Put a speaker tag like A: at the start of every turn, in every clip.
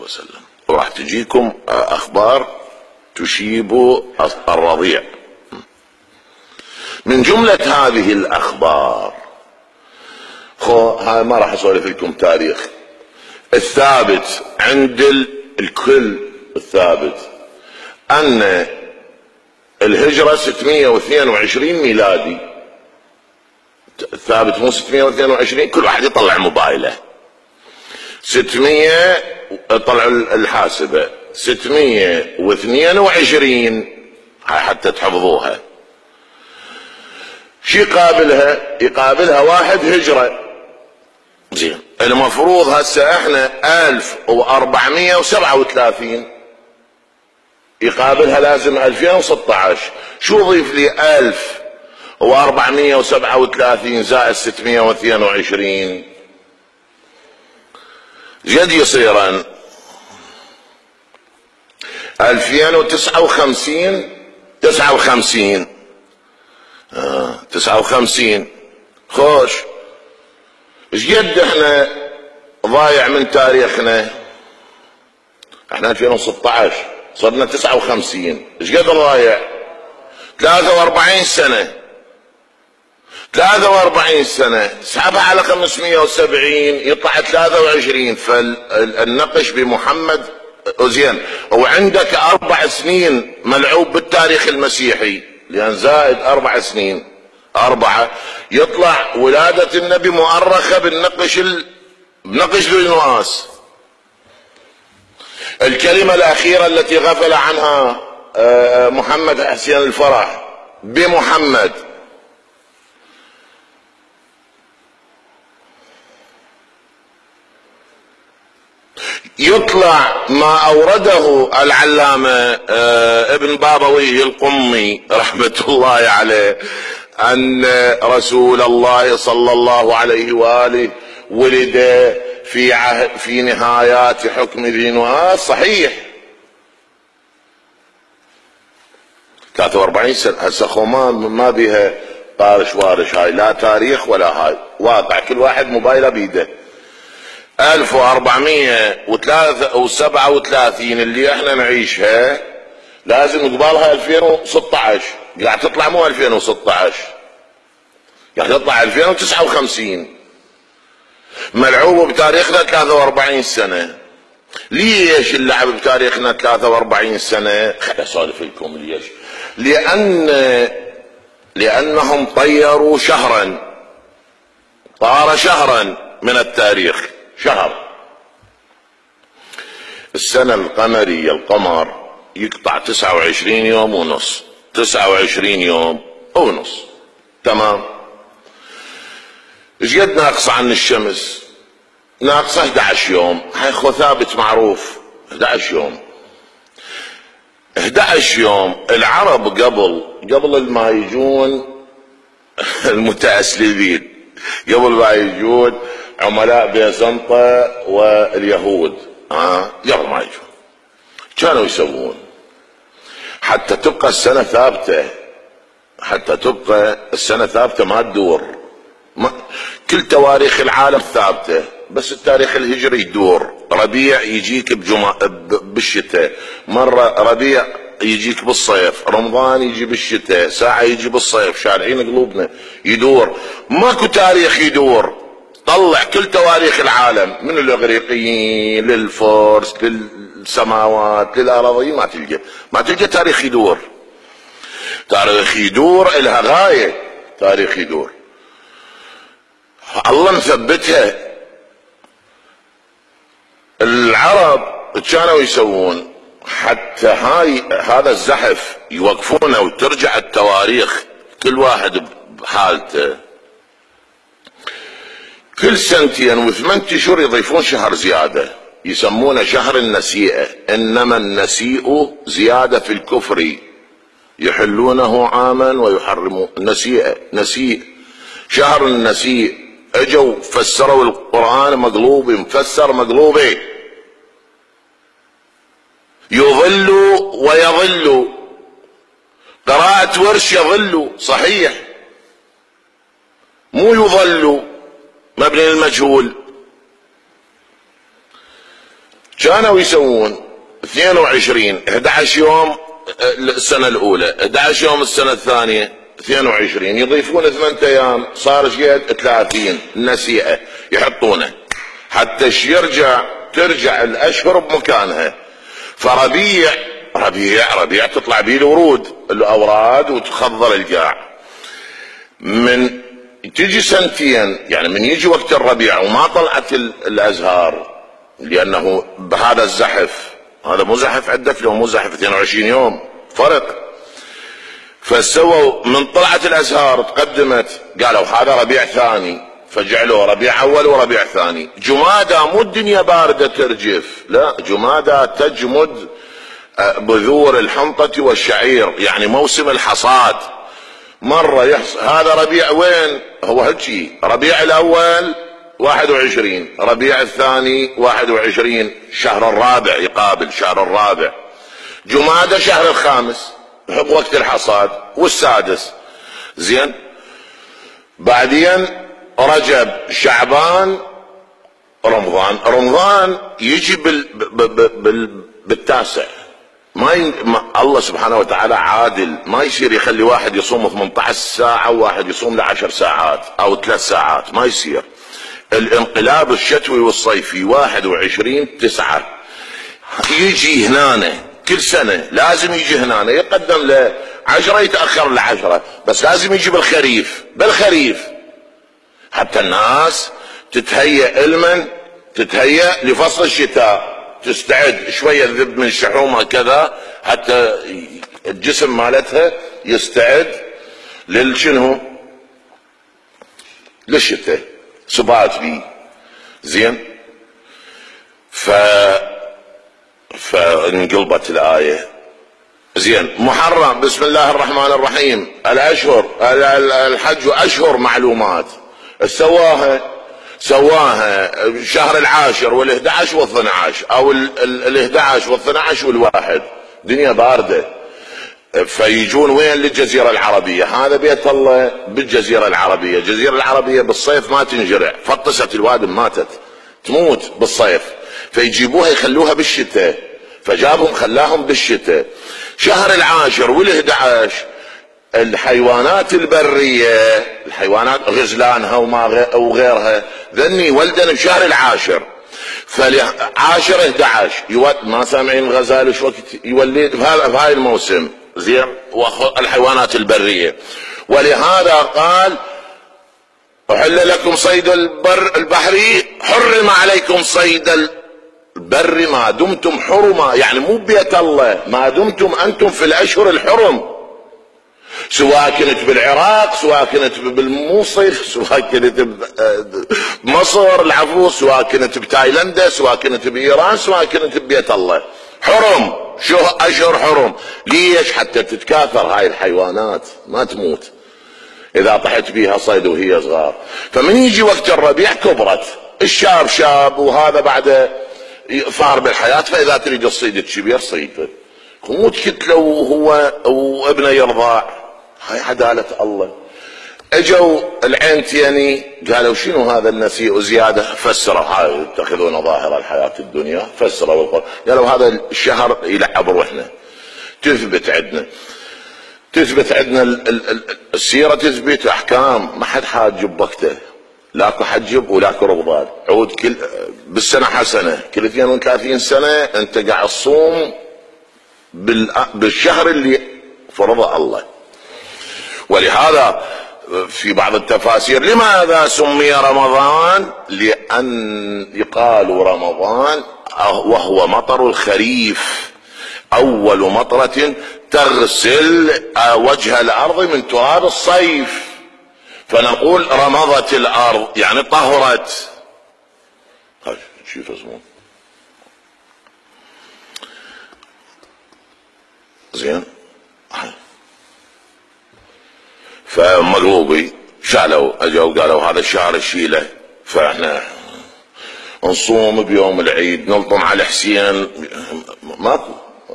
A: وسلم، وراح تجيكم أخبار تشيب الرضيع. من جملة هذه الأخبار، هاي ما راح أسولف لكم تاريخ، الثابت عند الكل الثابت أن الهجرة 622 ميلادي. الثابت مو 622، كل واحد يطلع موبايله 600، طلعوا الحاسبة 622، هاي حتى تحفظوها. شي يقابلها واحد هجرة. زين، المفروض هسه احنا 1437، يقابلها لازم 2016. شو ضيف لي 1437 زائد 622؟ قد يصيرن 2059. 59 خوش. ايش قد احنا ضايع من تاريخنا؟ احنا 2016 صرنا 59، ايش قد ضايع؟ 43 سنة. 43 سنة اسحبها على 570 يطلع 23. فالنقش بمحمد زين، وعندك 4 سنين ملعوب بالتاريخ المسيحي، لأن زائد 4 سنين 4 يطلع ولادة النبي مؤرخة بنقش ذو النواس. الكلمة الأخيرة التي غفل عنها محمد حسين الفرح بمحمد، يطلع ما أورده العلامة ابن بابويه القمي رحمة الله عليه أن رسول الله صلى الله عليه وآله ولد في نهايات حكم ذي نواس. صحيح 43 سنة. هسه خمام ما بيها طارش وارش، هاي لا تاريخ ولا هاي واقع، كل واحد موبايله بيده. 1437 اللي احنا نعيشها لازم قبالها 2016، قاعد تطلع مو 2016، قاعد تطلع 2059، ملعوبه بتاريخنا 43 سنة. ليش اللعب بتاريخنا 43 سنة؟ خليني اسولف لكم ليش. لأنهم طيروا شهرا، طار شهرا من التاريخ، شهر. السنة القمرية القمر يقطع 29 يوم ونص، 29 يوم ونص، تمام. ايش قد ناقصة عن الشمس؟ ناقصة 11 يوم. هاي خو ثابت معروف، 11 يوم. 11 يوم. العرب قبل ما يجون المتأسلمين، قبل ما يجون عملاء بيزنطة واليهود، قبل ما يجون كانوا يسوون حتى تبقى السنة ثابتة، ما تدور. كل تواريخ العالم ثابتة، بس التاريخ الهجري يدور. ربيع يجيك بالشتاء، مرة ربيع يجيك بالصيف، رمضان يجي بالشتاء، ساعة يجي بالصيف، شارعين قلوبنا يدور. ماكو تاريخ يدور. طلع كل تواريخ العالم من الاغريقيين للفرس للسماوات للاراضي، ما تلقى تاريخ يدور. تاريخ يدور إلها غاية، تاريخ يدور الله مثبتها. العرب كانوا يسوون حتى هذا الزحف يوقفونه وترجع التواريخ كل واحد بحالته. كل 2 و8 أشهر يضيفون شهر زيادة، يسمونه شهر النسيئة. إنما النسيء زيادة في الكفر، يحلونه عاما ويحرمون. نسيء شهر النسيء. اجوا فسروا القرآن مقلوب، مفسر مقلوبه، يظل ويظل. قراءة ورش يظل، صحيح مو يظل، مبني للمجهول. كانوا يسوون 22 11 يوم السنة الأولى، 11 يوم السنة الثانية، 22 يضيفون 8 أيام، صار شيء 30 نسيئة يحطونه حتى ترجع الأشهر بمكانها. فربيع ربيع تطلع بيه الورود الأوراد وتخضر القاع. من تجي سنتين يعني من يجي وقت الربيع وما طلعت الأزهار، لأنه بهذا الزحف، هذا مو زحف عندك لو مو زحف 22 يوم فرق. فسووا من طلعت الازهار تقدمت قالوا هذا ربيع ثاني، فجعلوا ربيع اول وربيع ثاني. جمادى مو الدنيا بارده ترجف، لا جمادى تجمد بذور الحنطه والشعير، يعني موسم الحصاد. مره يحصل هذا ربيع وين هو هيجي ربيع الاول 21، ربيع الثاني 21، شهر الرابع يقابل شهر الرابع. جمادى شهر الخامس وقت الحصاد، والسادس زين. بعدين رجب شعبان رمضان يجي بالتاسع. الله سبحانه وتعالى عادل، ما يصير يخلي واحد يصوم 18 ساعة وواحد يصوم ل10 ساعات او 3 ساعات، ما يصير. الانقلاب الشتوي والصيفي 21/9 يجي هنا كل سنة، لازم يجي هنا يقدم له 10 يتأخر ل10، بس لازم يجي بالخريف حتى الناس تتهيأ لفصل الشتاء، تستعد شوية ذب من شحومة كذا حتى الجسم مالتها يستعد للشتاء سبات بي زين. فانقلبت الآية زين. محرم بسم الله الرحمن الرحيم. الأشهر الحج أشهر معلومات، سواها شهر العاشر وال11 وال12 او ال11 وال12 والواحد، دنيا باردة. فيجون وين؟ للجزيرة العربية. هذا بيت الله بالجزيرة العربية. الجزيرة العربية بالصيف ما تنجرع، فطست الوادم ماتت تموت بالصيف، فيجيبوها يخلوها بالشتاء، فجابهم خلاهم بالشتاء. شهر العاشر وال11 الحيوانات البرية، الحيوانات غزلانها وغيرها ذني ولدن بشهر العاشر. فالعاشر 11 ما سامعين الغزال شو وقت يولد بهاي الموسم زين، الحيوانات البرية. ولهذا قال أحل لكم صيد البحري حرم عليكم صيد البر ما دمتم حرما، يعني مو بيت الله، ما دمتم أنتم في الأشهر الحرم، سواء كنت بالعراق، سواء كنت بالموصل، سواء كنت بمصر العفو، سواء كنت بتايلندا، سواء كنت بإيران، سواء كنت ببيت الله، حرم. شو أشهر حرم؟ ليش؟ حتى تتكاثر هاي الحيوانات ما تموت إذا طحت بيها صيد وهي صغار. فمن يجي وقت الربيع كبرت، الشاب شاب وهذا بعد صار بالحياة، فإذا تريد الصيد الكبير صيده، مو تكتله وهو وابنه يرضع. هاي عدالة الله. اجوا العينتيني قالوا شنو هذا النسيء زيادة؟ فسروا، هاي يتخذون ظاهر الحياة الدنيا، فسروا القرآن قالوا هذا الشهر يلعب روحنا. تثبت عندنا السيرة، تثبت احكام، ما حد حاجب بوقته، لاكو حجب ولاكو رمضان. عود كل بالسنة حسنة، كل 32 سنة انت قاعد تصوم بالشهر اللي فرضه الله. ولهذا في بعض التفاسير لماذا سمي رمضان؟ لأن يقال رمضان وهو مطر الخريف، أول مطرة تغسل وجه الأرض من تراب الصيف، فنقول رمضت الأرض يعني طهرت. شوف اسمه زين. فمقلوبي شالوا، اجوا قالوا هذا الشهر الشيله، فاحنا نصوم بيوم العيد، نلطم على حسين.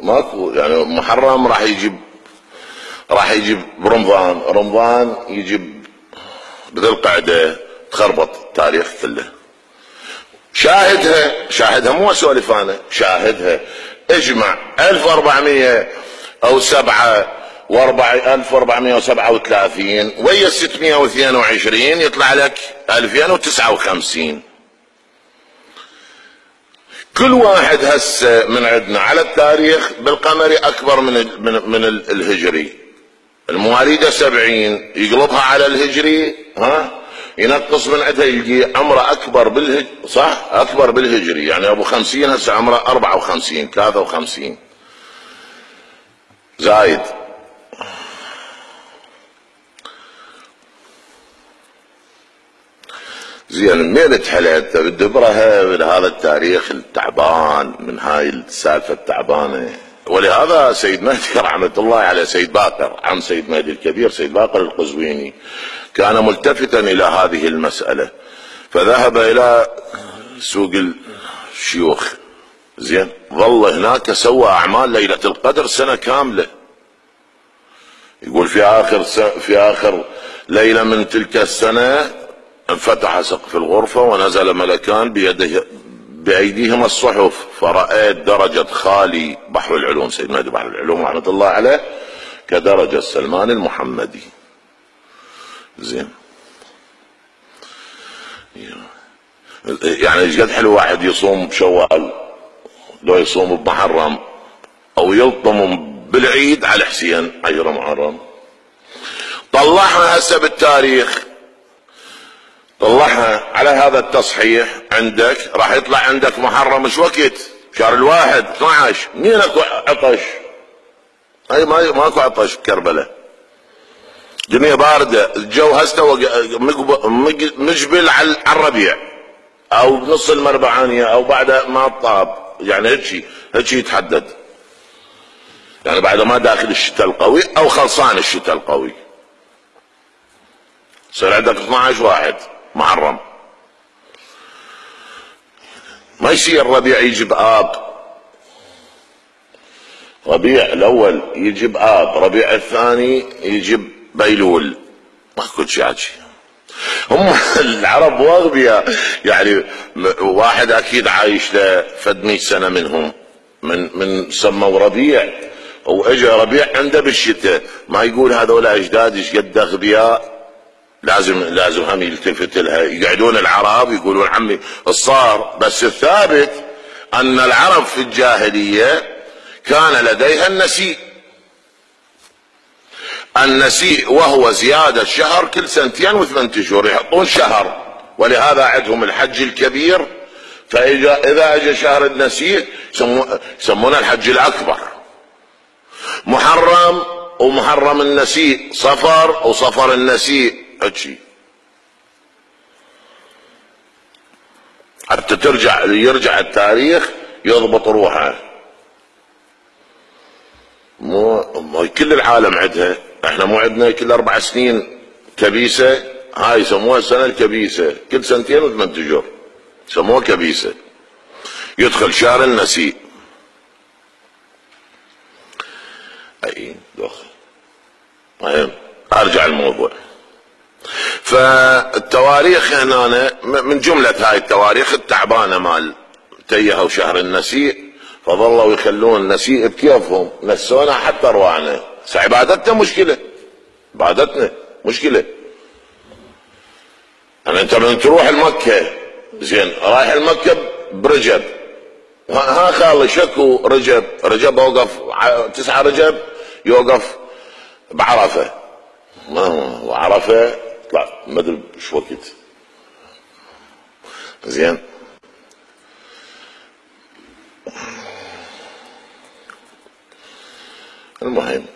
A: ماكو يعني محرم راح يجيب رمضان يجيب بذي القعده، تخربط التاريخ كله. شاهدها مو اسولف انا، شاهدها. اجمع 1407 1437 ويا 622 يطلع لك 2059. كل واحد هسه من عندنا على التاريخ بالقمري اكبر من الهجري. المواليد 70 يقلبها على الهجري، ينقص من عندها يلقي عمره اكبر صح؟ اكبر بالهجري، يعني ابو 50 هسه عمره 54 53 زايد. زين منين تحلت بالدبرها من هذا التاريخ التعبان، من هاي السالفه التعبانه. ولهذا سيد مهدي رحمه الله على سيد باقر، عم سيد مهدي الكبير سيد باقر القزويني، كان ملتفتا الى هذه المساله، فذهب الى سوق الشيوخ. زين، ظل هناك سوى اعمال ليله القدر سنه كامله. يقول في اخر ليله من تلك السنه انفتح سقف الغرفة ونزل ملكان بأيديهما الصحف، فرأيت درجة خالي بحر العلوم سيد مهدي بحر العلوم رحمة الله عليه كدرجة سلمان المحمدي. زين، يعني ايش قد حلو واحد يصوم بشوال لو يصوم بمحرم، او يلطم بالعيد على حسين عير محرم. طلعها هسه بالتاريخ، طلعها على هذا التصحيح عندك، راح يطلع عندك محرم ايش وقت؟ شهر الواحد 12. منين اكو عطش؟ اي ماكو عطش بكربلاء، الدنيا بارده، الجو هسه مقبل على الربيع او بنص المربعانيه او بعد ما طاب، يعني هيك يتحدد، يعني بعد ما داخل الشتاء القوي او خلصان الشتاء القوي. صار عندك 12 واحد محرم. ما يصير ربيع يجي بآب، ربيع الاول يجي بآب، ربيع الثاني يجي بيلول، ماكو شيء. هم العرب واغبياء، يعني واحد اكيد عايش له فد 100 سنه منهم من سموا ربيع، واجى ربيع عنده بالشتاء، ما يقول هذول اجداد ايش قد اغبياء. لازم هم يلتفت لها. يقعدون العرب يقولون عمي الصار، بس الثابت ان العرب في الجاهليه كان لديها النسيء وهو زياده شهر كل 2 و8 شهور، يحطون شهر، ولهذا عندهم الحج الكبير. فاذا اجى شهر النسيء يسمونه الحج الاكبر. محرم ومحرم النسيء، صفر وصفر النسيء، هيك حتى يرجع التاريخ يضبط روحه. مو كل العالم عندها، احنا مو عندنا كل 4 سنين كبيسه، هاي يسموها السنه الكبيسه، كل 2 و8 اشهر يسموها كبيسه. يدخل شهر النسيء. اي دخل. طيب ارجع الموضوع. فالتواريخ هنا من جملة هاي التواريخ التعبانة مال تيهوا شهر النسيء، فظلوا يخلون النسيء بكيفهم، نسونا حتى ارواحنا. عبادتنا مشكلة، عبادتنا مشكلة. يعني انت من تروح المكة، زين رايح المكة برجب، ها خالي شكو رجب اوقف 9 رجب يوقف بعرفة، وعرفة طلع ما ادري شو وقت. زين، المهم